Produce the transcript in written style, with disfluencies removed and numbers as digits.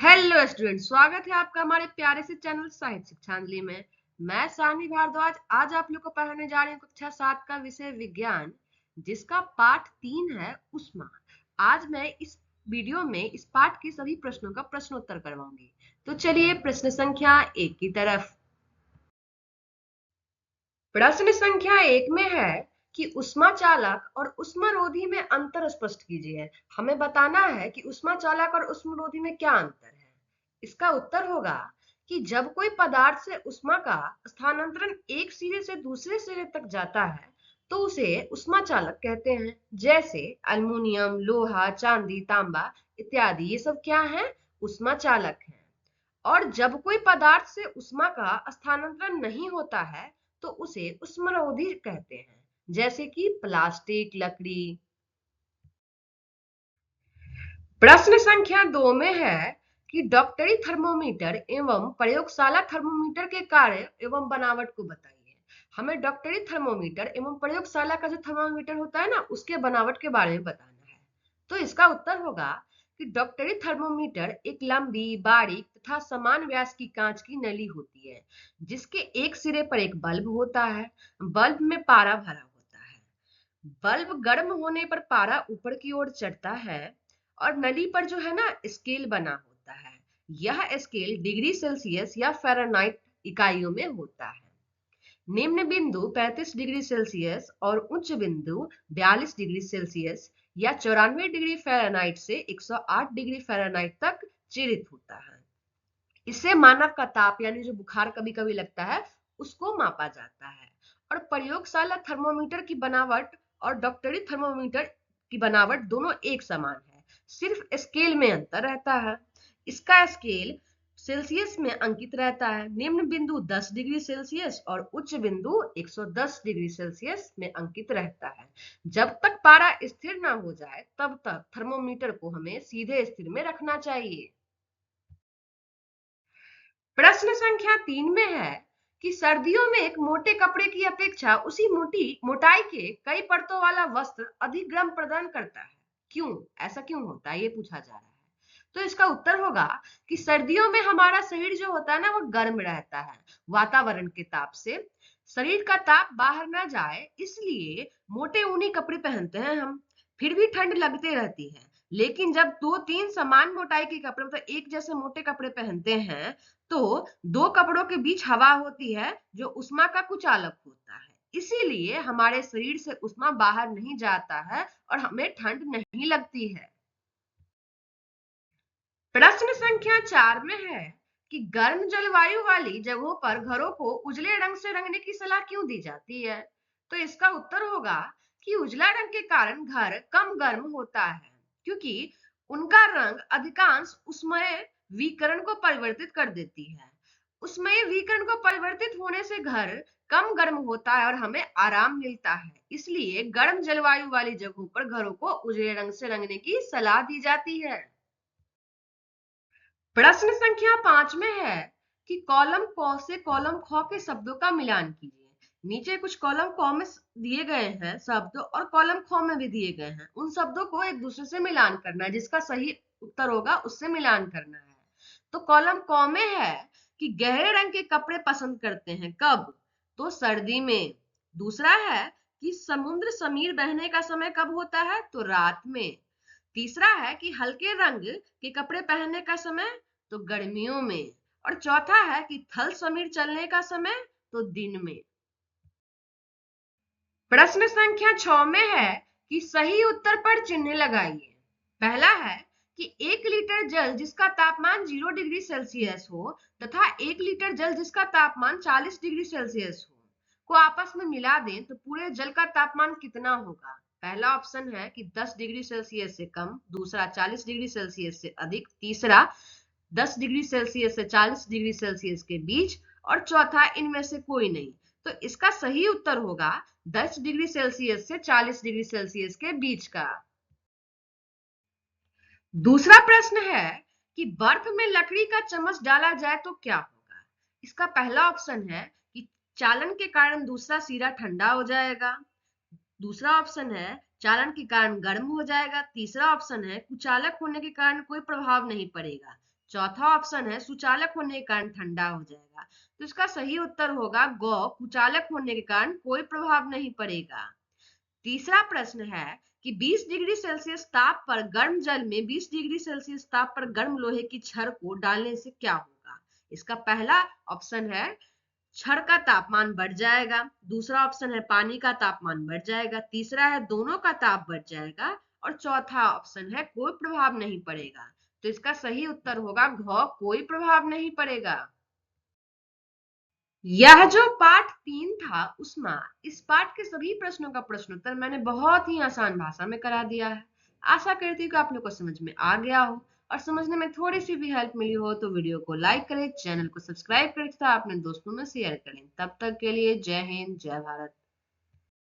Hello student, स्वागत है आपका हमारे प्यारे से चैनल साहित्य शिक्षांजलि में। मैं सानी भारद्वाज आज आप लोग को पढ़ाने जा रही हूँ कक्षा 7 का विषय विज्ञान, जिसका पाठ 3 है ऊष्मा। आज मैं इस वीडियो में इस पाठ के सभी प्रश्नों का प्रश्नोत्तर करवाऊंगी। तो चलिए प्रश्न संख्या 1 की तरफ। प्रश्न संख्या 1 में है कि ऊष्मा चालक और ऊष्मारोधी में अंतर स्पष्ट कीजिए। हमें बताना है कि ऊष्मा चालक और ऊष्मारोधी में क्या अंतर है। इसका उत्तर होगा कि जब कोई पदार्थ से ऊष्मा का स्थानांतरण एक सिरे से दूसरे सिरे तक जाता है तो उसे ऊष्मा चालक कहते हैं। जैसे अल्युमिनियम, लोहा, चांदी, तांबा इत्यादि, ये सब क्या है? ऊष्मा चालक है। और जब कोई पदार्थ से ऊष्मा का स्थानांतरण नहीं होता है तो उसे ऊष्मारोधी कहते हैं, जैसे कि प्लास्टिक, लकड़ी। प्रश्न संख्या 2 में है कि डॉक्टरी थर्मोमीटर एवं प्रयोगशाला थर्मोमीटर के कार्य एवं बनावट को बताइए। हमें डॉक्टरी थर्मोमीटर एवं प्रयोगशाला का जो थर्मोमीटर होता है ना, उसके बनावट के बारे में बताना है। तो इसका उत्तर होगा कि डॉक्टरी थर्मोमीटर एक लंबी, बारीक तथा समान व्यास की कांच की नली होती है, जिसके एक सिरे पर एक बल्ब होता है। बल्ब में पारा भरा होता है। बल्ब गर्म होने पर पारा ऊपर की ओर चढ़ता है और नली पर जो है ना, स्केल बना होता है। यह स्केल डिग्री सेल्सियस या फ़ारेनहाइट इकाइयों में होता है। निम्न बिंदु 35 डिग्री सेल्सियस और उच्च बिंदु 42 डिग्री सेल्सियस या 94 डिग्री फ़ारेनहाइट से 108 डिग्री फ़ारेनहाइट तक चिरित होता है। इससे मानव का ताप यानी जो बुखार कभी कभी लगता है, उसको मापा जाता है। और प्रयोगशाला थर्मोमीटर की बनावट और डॉक्टरी थर्मोमीटर की बनावट दोनों एक समान है, सिर्फ स्केल में अंतर रहता है। इसका स्केल सेल्सियस में अंकित रहता है। निम्न बिंदु 10 डिग्री सेल्सियस और उच्च बिंदु 110 डिग्री सेल्सियस में अंकित रहता है। जब तक पारा स्थिर ना हो जाए तब तक थर्मोमीटर को हमें सीधे स्थिर में रखना चाहिए। प्रश्न संख्या 3 में है कि सर्दियों में एक मोटे कपड़े की अपेक्षा उसी मोटाई के कई परतों वाला वस्त्र अधिक गर्म प्रदान करता है। क्यों? ऐसा क्यों होता है, ये पूछा जा रहा है। तो इसका उत्तर होगा कि सर्दियों में हमारा शरीर जो होता है ना, वो गर्म रहता है। वातावरण के ताप से शरीर का ताप बाहर ना जाए, इसलिए मोटे ऊनी कपड़े पहनते हैं हम। फिर भी ठंड लगती रहती है, लेकिन जब 2-3 समान मोटाई के कपड़े, मतलब एक जैसे मोटे कपड़े पहनते हैं, तो दो कपड़ों के बीच हवा होती है जो उष्मा का कुचालक होता है। इसीलिए हमारे शरीर से उष्मा बाहर नहीं जाता है और हमें ठंड नहीं लगती है। प्रश्न संख्या 4 में है कि गर्म जलवायु वाली जगहों पर घरों को उजले रंग से रंगने की सलाह क्यों दी जाती है। तो इसका उत्तर होगा कि उजला रंग के कारण घर कम गर्म होता है, क्योंकि उनका रंग अधिकांश ऊष्मीय विकिरण को परिवर्तित कर देती है। ऊष्मीय विकिरण को परिवर्तित होने से घर कम गर्म होता है और हमें आराम मिलता है। इसलिए गर्म जलवायु वाली जगहों पर घरों को उजले रंग से रंगने की सलाह दी जाती है। प्रश्न संख्या 5 में है कि कॉलम क से कॉलम ख के शब्दों का मिलान कीजिए। नीचे कुछ कॉलम क में दिए गए हैं शब्द और कॉलम ख में भी दिए गए हैं। उन शब्दों को एक दूसरे से मिलान करना है, जिसका सही उत्तर होगा उससे मिलान करना है। तो कॉलम क में है कि गहरे रंग के कपड़े पसंद करते हैं, कब? तो सर्दी में। दूसरा है कि समुद्र समीर बहने का समय कब होता है? तो रात में। तीसरा है कि हल्के रंग के कपड़े पहनने का समय, तो गर्मियों में। और चौथा है कि थल समीर चलने का समय, तो दिन में। प्रश्न संख्या 6 में है कि सही उत्तर पर चिन्ह लगाइए। पहला है कि 1 लीटर जल जिसका तापमान 0 डिग्री सेल्सियस हो तथा 1 लीटर जल जिसका तापमान 40 डिग्री सेल्सियस हो को आपस में मिला दें तो पूरे जल का तापमान कितना होगा। पहला ऑप्शन है कि 10 डिग्री सेल्सियस से कम, दूसरा 40 डिग्री सेल्सियस से अधिक, तीसरा 10 डिग्री सेल्सियस से 40 डिग्री सेल्सियस के बीच और चौथा इनमें से कोई नहीं। तो इसका सही उत्तर होगा 10 डिग्री सेल्सियस से 40 डिग्री सेल्सियस के बीच का। दूसरा प्रश्न है कि बर्फ में लकड़ी का चम्मच डाला जाए तो क्या होगा। इसका पहला ऑप्शन है कि चालन के कारण दूसरा सिरा ठंडा हो जाएगा। दूसरा ऑप्शन है चालन के कारण गर्म हो जाएगा। तीसरा ऑप्शन है कुचालक होने के कारण कोई प्रभाव नहीं पड़ेगा। चौथा ऑप्शन है सुचालक होने के कारण ठंडा हो जाएगा। तो इसका सही उत्तर होगा ग, कुचालक होने के कारण कोई प्रभाव नहीं पड़ेगा। तीसरा प्रश्न है कि 20 डिग्री सेल्सियस ताप पर गर्म जल में 20 डिग्री सेल्सियस ताप पर गर्म लोहे की छड़ को डालने से क्या होगा। इसका पहला ऑप्शन है छड़ का तापमान बढ़ जाएगा, दूसरा ऑप्शन है पानी का तापमान बढ़ जाएगा, तीसरा है दोनों का ताप बढ़ जाएगा और चौथा ऑप्शन है कोई प्रभाव नहीं पड़ेगा। तो इसका सही उत्तर होगा घ, कोई प्रभाव नहीं पड़ेगा। यह जो पाठ 3 था उसमें इस पाठ के सभी प्रश्नों का प्रश्नोत्तर मैंने बहुत ही आसान भाषा में करा दिया है। आशा करती हूँ कि आप लोग को समझ में आ गया हो और समझने में थोड़ी सी भी हेल्प मिली हो तो वीडियो को लाइक करें, चैनल को सब्सक्राइब करें तथा अपने दोस्तों में शेयर करें। तब तक के लिए जय हिंद, जय भारत।